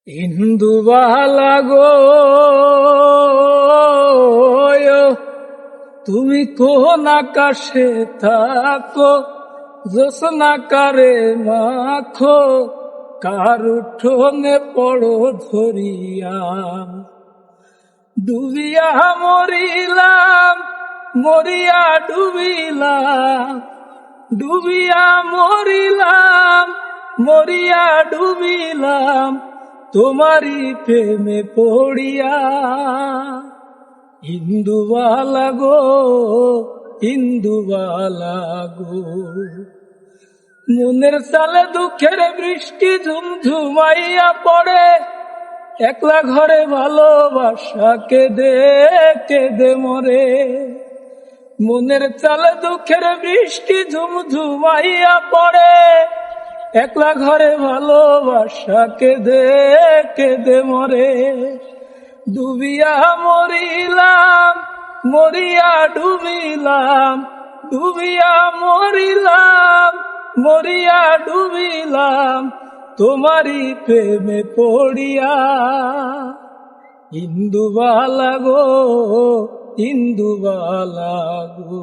ইন্দুবালা গো, তুমি কোন আকাশে থাকো, জোছনাকারে মাখো, কার উঠোনে পড়ো ধরিয়া। ডুবিয়া মরিলাম, মরিয়া ডুবিলাম, ডুবিয়া মরিলাম, মরিয়া ডুবিলাম, তোমারি প্রেমে পড়িয়া। ইন্দুবালা গো, ইন্দুবালা গো, মনের সালে দুঃখের বৃষ্টি ঝুমঝুমাইয়া পড়ে, একলা ঘরে ভালোবাসা কেঁদে কেঁদে মরে। মনের চালে দুঃখের বৃষ্টি ঝুমঝুমাইয়া পড়ে, একলা ঘরে ভালোবাসা কেঁদে কেঁদে মরে। ডুবিয়া মরিলাম, মরিয়া ডুবিলাম, ডুবিয়া মরিলাম, মরিয়া ডুবিলাম, তোমারি প্রেমে পড়িয়া। ইন্দুবালা গো, ইন্দুবালা গো।